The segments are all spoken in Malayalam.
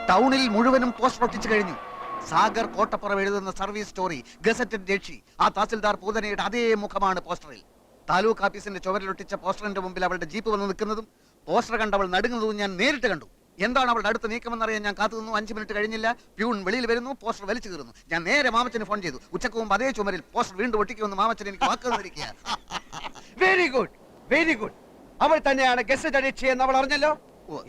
ടൗണിൽ മുഴുവനും പോസ്റ്റർ ഒട്ടിച്ചു കഴിഞ്ഞു. സാഗർ കോട്ടപ്പുറം എഴുതുന്ന സർവീസ് സ്റ്റോറി, ഗസറ്റഡ് രക്ഷി. ആ തഹസിൽദാർ പൂതനയുടെ അതേ മുഖമാണ് പോസ്റ്ററിൽ. താലൂക്ക് ഓഫീസിന്റെ ചുവരിലൊട്ടിച്ച പോസ്റ്ററിന്റെ മുമ്പിൽ അവളുടെ ജീപ്പ് വന്ന് നിൽക്കുന്നതും പോസ്റ്റർ കണ്ടവൾ നടുങ്ങുന്നതും ഞാൻ നേരിട്ട് കണ്ടു. എന്താണ് അവളുടെ അടുത്ത് നീക്കമെന്നറിയാൻ ഞാൻ കാത്തുനിന്നു. 5 മിനിറ്റ് കഴിഞ്ഞില്ല. പ്യൂൺ വെളിയിൽ വരുന്നു, പോസ്റ്റർ വലിച്ചു കീറുന്നു. ഞാൻ നേരെ മാമച്ചന് ഫോൺ ചെയ്തു. ഉച്ചക്ക് മുമ്പ് അതേ ചുമരിൽ പോസ്റ്റർ വീണ്ടും ഒട്ടിക്കുമെന്ന് മാമച്ചൻ എനിക്ക് വാക്ക് തന്നിരിക്കുക. Very good, very good. അവൾ തന്നെയാണ് ഗസറ്റഡ് രക്ഷി എന്ന് അവൾ അറിഞ്ഞല്ലോ.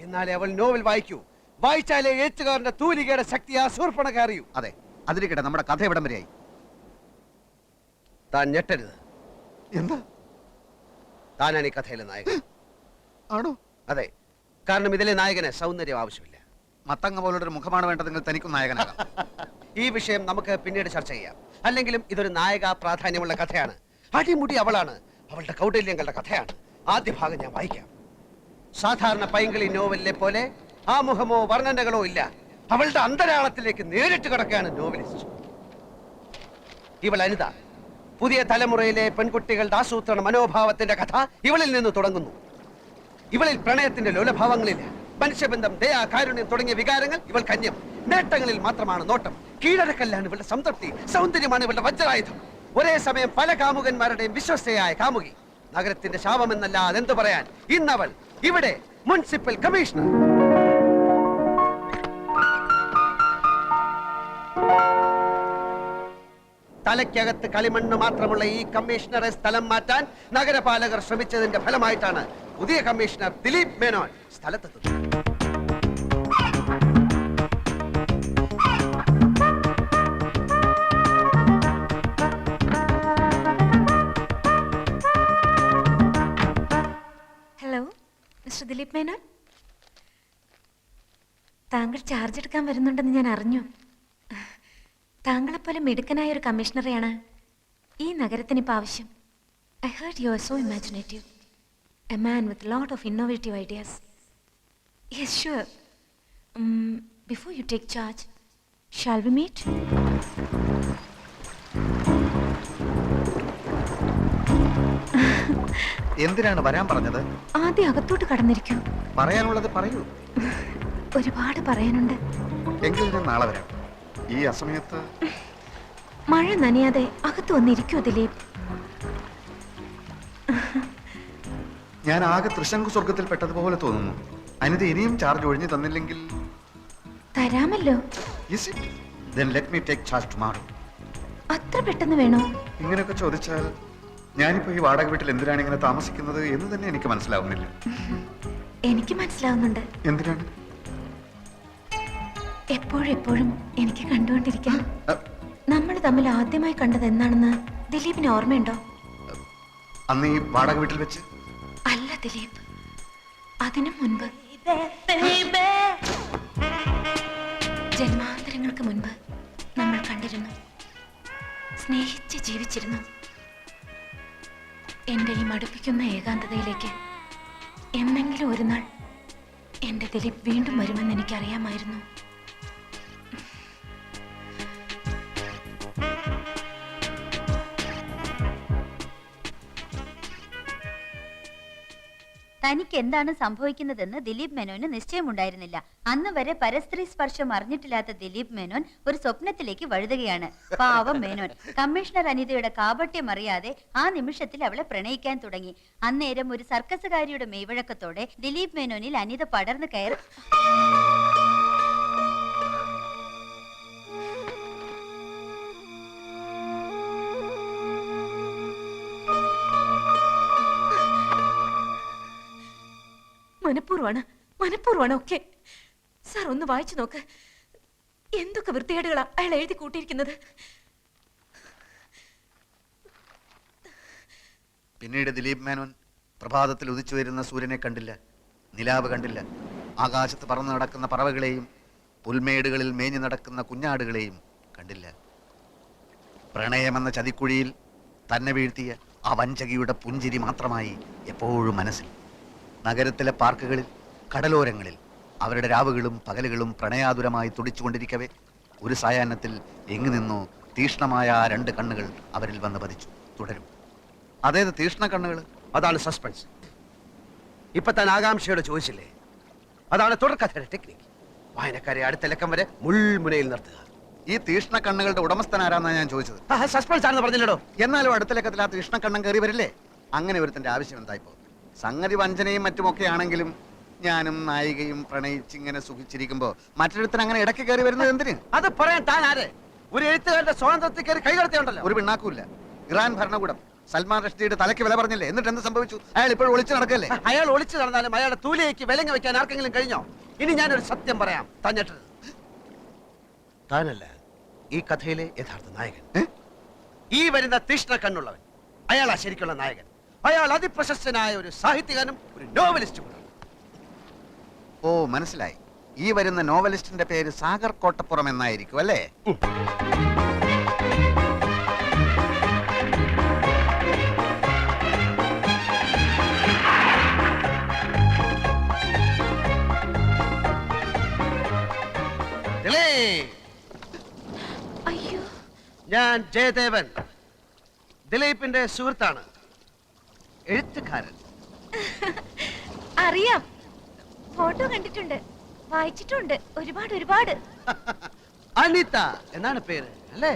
എന്നാലേ അവൾ നോവൽ വായിക്കൂ. വായിച്ചാലേ എഴുത്തുകാരന്റെ തൂലികയുടെ ശക്തി ആ ശൂർപ്പണഖ അറിയൂ. അതെ, അതിരിക്കട്ടെ. നമ്മുടെ കഥ എവിടം വരെയായി? താൻ ഞെട്ടരുത്. എന്താ? താനാണ് ഈ കഥയിലെ നായകൻ. ആണോ? അതെ, കാരണം ഇതിലെ നായകന് സൗന്ദര്യം ആവശ്യമില്ല. മത്തങ്ങ പോലുള്ളൊരു മുഖമാണ് വേണ്ടതെങ്കിൽ തനിക്കും നായകനാകാം. ഈ വിഷയം നമുക്ക് പിന്നീട് ചർച്ച ചെയ്യാം. അല്ലെങ്കിലും ഇതൊരു നായക പ്രാധാന്യമുള്ള കഥയാണ്. അടിമുടി അവളാണ്. അവളുടെ കൗടില്യങ്ങളുടെ കഥയാണ്. ആദ്യ ഭാഗം ഞാൻ വായിക്കാം. സാധാരണ പൈങ്കിളി നോവലിലെ പോലെ ആമുഖമോ വർണ്ണനകളോ ഇല്ല. അവളുടെ അന്തരാളത്തിലേക്ക് നേരിട്ട് കിടക്കുകയാണ് നോവലിസ്റ്റ്. ഇവൾ അനിത. പുതിയ തലമുറയിലെ പെൺകുട്ടികളുടെ ആസൂത്രണ മനോഭാവത്തിന്റെ കഥ ഇവളിൽ നിന്ന് തുടങ്ങുന്നു. ഇവളിൽ പ്രണയത്തിന്റെ ലോലഭാവങ്ങളില്ല. മനുഷ്യബന്ധം, ദയ, കാരുണ്യം തുടങ്ങിയ വികാരങ്ങൾ ഇവൾ കന്യം. നേട്ടങ്ങളിൽ മാത്രമാണ് നോട്ടം. കീഴടക്കല്ലാണ് ഇവളുടെ സംതൃപ്തി. സൗന്ദര്യമാണ് ഇവളുടെ വജ്രായുധം. ഒരേ സമയം പല കാമുകന്മാരുടെയും വിശ്വസ്തയായ കാമുകി. നഗരത്തിന്റെ ശാപമെന്നല്ല അതെന്തു പറയാൻ. ഇന്നവൾ ഇവിടെ മുനിസിപ്പൽ കമ്മീഷണർ. തലയ്ക്കകത്ത് കളിമണ്ണ് മാത്രമുള്ള ഈ കമ്മീഷണറെ സ്ഥലം മാറ്റാൻ നഗരപാലകർ ശ്രമിച്ചതിന്റെ ഫലമായിട്ടാണ് പുതിയ കമ്മീഷണർ ദിലീപ് മേനോൻ സ്ഥലത്തെത്തുന്നത്. Hello, mister Dileep Menon. താങ്കൾ ചാർജ് എടുക്കാൻ വരുന്നുണ്ടെന്ന് ഞാൻ അറിഞ്ഞു. താങ്കളെപ്പോലെ മിടുക്കനായ ഒരു കമ്മീഷണറെയാണ് ഈ നഗരത്തിന് ഇപ്പോൾ ആവശ്യം. I heard you are so imaginative. A man with lot of innovative ideas. Yes sure. Before you take charge, shall we meet? എന്തിനാണ് വരാൻ പറഞ്ഞത്? ആദ്യം അകത്തോട്ട് കടന്നിരിക്കൂ. പറയാനുള്ളത് പറയൂ. ഒരുപാട് പറയാനുണ്ട്. എങ്കിൽ ഞാൻ നാളെ വരാം. ഈ അസമയത്ത് മഴ നനയാതെ അകത്ത് വന്നിരിക്കൂ ദിലീപ്. ഞാൻ ആകെ തൃശങ്കു സ്വർഗത്തിൽ പെട്ടതുപോലെ തോന്നുന്നു. അനിത ഇനിയും ചാർജ് ഒഴിഞ്ഞു തന്നില്ലെങ്കിൽ തരാമല്ലോ. അത്ര പെട്ടെന്ന് വേണോ? ഇങ്ങനെയൊക്കെ ചോദിച്ചാൽ ഞാനിപ്പോ ഈ വാടക വീട്ടിൽ എന്തിനാണ് ഇങ്ങനെ താമസിക്കുന്നത് എന്ന് തന്നെ എനിക്ക് മനസ്സിലാവുന്നില്ല. എനിക്ക് മനസ്സിലാവുന്നുണ്ട്. എന്തിനാണ്? എപ്പോഴും എനിക്ക് കണ്ടുകൊണ്ടിരിക്കാൻ. നമ്മൾ തമ്മിൽ ആദ്യമായി കണ്ടത് എന്നാണെന്ന് ദിലീപിന് ഓർമ്മയുണ്ടോ? അന്ന് ഈ വാടക വീട്ടിൽ വെച്ച് അല്ല ദിലീപ്, അതിനു മുൻപ്. ജന്മാന്തരങ്ങൾക്ക് മുൻപ് നമ്മൾ കണ്ടിരുന്നു, സ്നേഹിച്ച് ജീവിച്ചിരുന്നു. എന്റെ ഈ മടുപ്പിക്കുന്ന ഏകാന്തതയിലേക്ക് എന്നെങ്കിലും ഒരു നാൾ എന്റെ ദിലീപ് വീണ്ടും വരുമെന്ന് എനിക്കറിയാമായിരുന്നു. തനിക്ക് എന്താണ് സംഭവിക്കുന്നതെന്ന് ദിലീപ് മേനോന് നിശ്ചയമുണ്ടായിരുന്നില്ല. അന്ന് വരെ പരസ്ത്രീ സ്പർശം അറിഞ്ഞിട്ടില്ലാത്ത ദിലീപ് മേനോൻ ഒരു സ്വപ്നത്തിലേക്ക് വഴുതുകയാണ്. പാവം മേനോൻ. കമ്മീഷണർ അനിതയുടെ കാപട്യം അറിയാതെ ആ നിമിഷത്തിൽ അവളെ പ്രണയിക്കാൻ തുടങ്ങി. അന്നേരം ഒരു സർക്കസുകാരിയുടെ മെയ്വഴക്കത്തോടെ ദിലീപ് മേനോനിൽ അനിത പടർന്നു കയറി. മനഃപൂർവ്വമാണ് ഒക്കെ. സാർ ഒന്ന് വായിച്ചു നോക്ക്. എന്തൊക്കെ വൃത്തികേടുകളാ അയാൾ എഴുതി കൂട്ടിയിരിക്കുന്നത്. പിന്നീട് ദിലീപ് മേനോൻ പ്രഭാതത്തിൽ ഉദിച്ചു വരുന്ന സൂര്യനെ കണ്ടില്ല, നിലാവ് കണ്ടില്ല, ആകാശത്ത് പറന്നു നടക്കുന്ന പറവകളെയും പുൽമേടുകളിൽ മേഞ്ഞു നടക്കുന്ന കുഞ്ഞാടുകളെയും കണ്ടില്ല. പ്രണയമെന്ന ചതിക്കുഴിയിൽ തന്നെ വീഴ്ത്തിയ ആ വഞ്ചകിയുടെ പുഞ്ചിരി മാത്രമായി എപ്പോഴും മനസ്സിൽ. നഗരത്തിലെ പാർക്കുകളിൽ, കടലോരങ്ങളിൽ അവരുടെ രാവുകളും പകലുകളും പ്രണയാതുരമായി തുടിച്ചുകൊണ്ടിരിക്കവേ ഒരു സായാഹ്നത്തിൽ എങ്ങു നിന്നോ തീഷ്ണമായ ആ 2 കണ്ണുകൾ അവരിൽ വന്ന് പതിച്ചു. തുടരും. അതേത് തീഷ്ണ കണ്ണുകൾ? അതാണ് സസ്പെൻസ്. ഇപ്പൊ താൻ ആകാംക്ഷയോട് ചോദിച്ചില്ലേ, അതാണ് തുടർക്കഥയുടെ ടെക്നിക്ക്. വായനക്കാരെ അടുത്ത ലക്കം വരെ മുൾമുനയിൽ നിർത്തുക. ഈ തീഷ്ണ കണ്ണുകളുടെ ഉടമസ്ഥൻ ആരാന്നാ ഞാൻ ചോദിച്ചത്. സസ്പെൻസ് ആണെന്ന് പറഞ്ഞില്ലടോ. എന്നാലും അടുത്ത ലക്കത്തിൽ ആ തീഷ്ണ കണ്ണൻ കയറി വരില്ലേ? അങ്ങനെ ഒരുത്തന്റെ ആവശ്യം എന്തായിപ്പോ? സംഗതി വഞ്ചനയും മറ്റുമൊക്കെ ആണെങ്കിലും ഞാനും നായികയും പ്രണയിച്ചിങ്ങനെ സുഖിച്ചിരിക്കുമ്പോ മറ്റൊരുത്തൻ അങ്ങനെ ഇടയ്ക്ക് കയറി വരുന്നത് എന്തിന്? അത് പറയാൻ താൻ ആര്? ഒരു എഴുത്തുകാരുടെ സ്വാതന്ത്ര്യത്തിൽ കയറി കൈകടത്തിയുണ്ടല്ലോ. ഒരു പിണ്ണാക്കൂല്ല. ഇറാൻ ഭരണകൂടം സൽമാൻ റഷ്ദിയുടെ തലയ്ക്ക് വില പറഞ്ഞില്ലേ? എന്നിട്ട് എന്ത് സംഭവിച്ചു? അയാൾ ഇപ്പോഴും ഒളിച്ചു നടക്കല്ലേ? അയാൾ ഒളിച്ചു നടന്നാലും അയാളുടെ തൂലിയേക്ക് വിലങ്ങ് വെക്കാൻ ആർക്കെങ്കിലും കഴിഞ്ഞോ? ഇനി ഞാനൊരു സത്യം പറയാം. തഞ്ഞിട്ടത് താനല്ല ഈ കഥയിലെ യഥാർത്ഥ നായകൻ. ഈ വരുന്ന തീഷ്ണ കണ്ണുള്ളവൻ അയാളാ ശരിക്കുള്ള നായകൻ. അയാൾ അതിപ്രശസ്തനായ ഒരു സാഹിത്യകാരനും ഒരു നോവലിസ്റ്റും. ഓ, മനസ്സിലായി. ഈ വരുന്ന നോവലിസ്റ്റിന്റെ പേര് സാഗർ കോട്ടപ്പുറം എന്നായിരിക്കും അല്ലേ? അയ്യോ, ഞാൻ ജയദേവൻ, ദിലീപിന്റെ സുഹൃത്താണ്, എഴുത്തുകാരൻ. അറിയാം, ഫോട്ടോ കണ്ടിട്ടുണ്ട്, വായിച്ചിട്ടുണ്ട് ഒരുപാട്. അനിത എന്നാണ് പേര് അല്ലേ?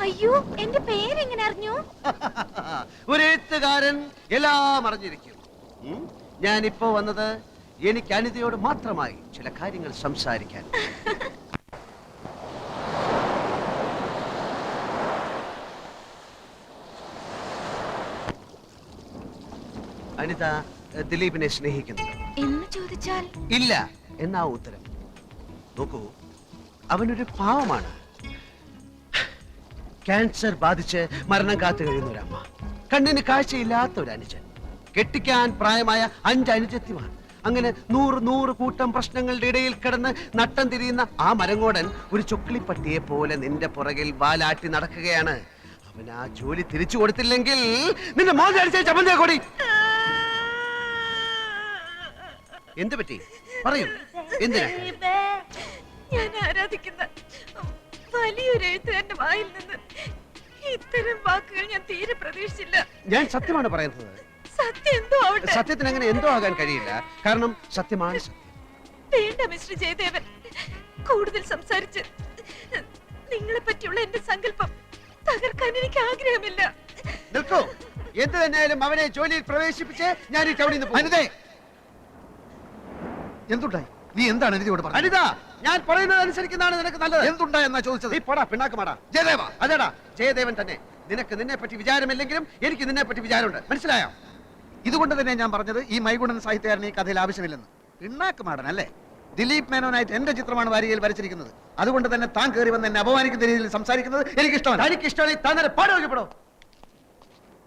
അയ്യോ, എന്റെ പേരെങ്ങനെ അറിഞ്ഞു? ഒരു എഴുത്തുകാരൻ എല്ലാം അറിഞ്ഞിരിക്കും. ഞാനിപ്പോ വന്നത് എനിക്ക് അനിതയോട് മാത്രമായി ചില കാര്യങ്ങൾ സംസാരിക്കാൻ. അനിത ദിലീപിനെ സ്നേഹിക്കുന്നു എന്ന് ചോദിച്ചാൽ ഇല്ല എന്നാ ഉത്തരം. നോക്കൂ, അവനൊരു പാവമാണ്. ക്യാൻസർ ബാധിച്ച് മരണം കാത്തു കഴിയുന്ന ഒരമ്മ, കണ്ണിന് കാഴ്ചയില്ലാത്ത ഒരു അനുജൻ, കെട്ടിക്കാൻ പ്രായമായ 5 അനുജത്തിമാർ. അങ്ങനെ 100 കൂട്ടം പ്രശ്നങ്ങളുടെ ഇടയിൽ കിടന്ന് നട്ടം തിരിയുന്ന ആ മരങ്ങോടൻ ഒരു ചൊക്കിളിപ്പട്ടിയെ പോലെ നിന്റെ പുറകിൽ വാലാട്ടി നടക്കുകയാണ്. അവൻ ആ ജോലി തിരിച്ചു കൊടുത്തില്ലെങ്കിൽ നിന്റെ മോൻ അടിച്ച ചമ്മന്തിയെ കൂടി. എന്ത് പറ്റി പറയൂ, എന്തിനാ? ഞാൻ ആരാധിക്കുന്ന വലിയൊരു എഴുത്തുകാരന്റെ വായിൽ നിന്ന് ഇത്തരം വാക്കുകൾ ഞാൻ തീരെ പ്രതീക്ഷിച്ചില്ല. ഞാൻ സത്യമാണ് പറയുന്നത്. സത്യം എന്തോ ആവട്ടെ. സത്യത്തിന് അങ്ങനെ എന്തോ ആകാൻ കഴിയില്ല, കാരണം സത്യമാണ് സത്യം. വേണ്ട മിസ്റ്റർ ജയദേവൻ, കൂടുതൽ സംസാരിച്ച് നിങ്ങളെ പറ്റിയുള്ള എന്റെ സങ്കല്പം തകർക്കാൻ എനിക്ക് ആഗ്രഹമില്ല. നിൽക്കൂ, എന്ത് തന്നെയായാലും അവനെ ജോലിയിൽ പ്രവേശിപ്പിച്ച് ഞാൻ ഈ ടൗണിൽ നിന്ന് അനിതേ, എന്തുണ്ടായി? നീ എന്താണ് അനിതയോട് പറഞ്ഞത്? അനിത, ഞാൻ പറയുന്നത് അനുസരിക്കുന്നതാണ് നിനക്ക് നല്ലത്. എന്തുണ്ടായി എന്നാ ചോദിച്ചത്? നീ പോടാ, പിണ്ണാക്കുമാടാ. ജയദേവ, അതെടാ ജയദേവൻ തന്നെ. നിനക്ക് നിന്നെ പറ്റി വിചാരമില്ലെങ്കിലും എനിക്ക് നിന്നെ പറ്റി വിചാരമുണ്ട്, മനസ്സിലായോ? ഇതുകൊണ്ട് തന്നെ ഞാൻ പറഞ്ഞത് ഈ മൈഗുണൻ സാഹിത്യകാരൻ ഈ കഥയിൽ ആവശ്യമില്ലെന്ന്. പിണ്ണാക്ക് മാടൻ അല്ലേ? ദിലീപ് മേനോനായിട്ട് എന്റെ ചിത്രമാണ് വാരികയിൽ വരച്ചിരിക്കുന്നത്. അതുകൊണ്ട് തന്നെ താൻ കയറി വന്ന് എന്നെ അപമാനിക്കുന്ന രീതിയിൽ സംസാരിക്കുന്നത് എനിക്ക് ഇഷ്ടമല്ല. തനിക്ക് ഇഷ്ടമാണെങ്കിൽ താൻ തന്നെ പാടുവെക്കപ്പെടോ.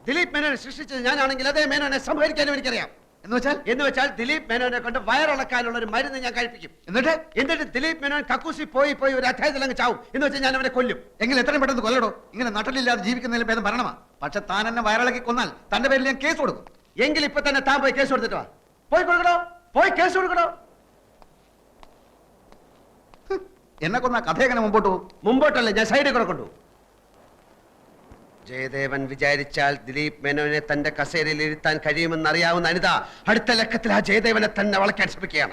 ദിലീപ് മേനോനെ സൃഷ്ടിച്ചത് ഞാനാണെങ്കിൽ അതേ മേനോനെ സംഹരിക്കാനും എനിക്കറിയാം. എന്ന് വെച്ചാൽ ദിലീപ് മേനോനെ കൊണ്ട് വയറിളക്കാനുള്ള ഒരു മരുന്ന് ഞാൻ കഴിപ്പിക്കും. എന്നിട്ട് ദിലീപ് മേനോൻ കക്കൂസി പോയി ഒരു അധ്യായത്തിൽ അങ്ങ് ചാവും. എന്ന് വെച്ചാൽ ഞാൻ അവനെ കൊല്ലും. എങ്കിൽ എത്രയും പെട്ടെന്ന് കൊല്ലടോ. ഇങ്ങനെ നട്ടലില്ലാതെ ജീവിക്കുന്നതിലും ഭേദം ഭരണമാ. പക്ഷെ താൻ എന്നെ വയറിളക്കി കൊന്നാൽ തന്റെ പേരിൽ ഞാൻ കേസ് കൊടുക്കും. എങ്കിൽ ഇപ്പൊ തന്നെ താൻ പോയി കേസ് കൊടുത്തിട്ട് വാ. പോയി കൊടുക്കണോ, പോയി കേസ് കൊടുക്കണോ. എന്നെ കൊന്ന കഥ എങ്ങനെ മുമ്പോട്ട് പോകും? മുമ്പോട്ടല്ലേ, ഞാൻ സൈഡിൽ കൂടെ കൊണ്ടു. ജയദേവൻ വിചാരിച്ചാൽ ദിലീപ് മേനോനെ തന്റെ കസേരയിൽ ഇരുത്താൻ കഴിയുമെന്ന് അറിയാവുന്ന അനിത അടുത്ത ലക്കത്തിൽ ആ ജയദേവനെ തന്നെ വളയ്ക്കാൻ ശ്രമിക്കുകയാണ്.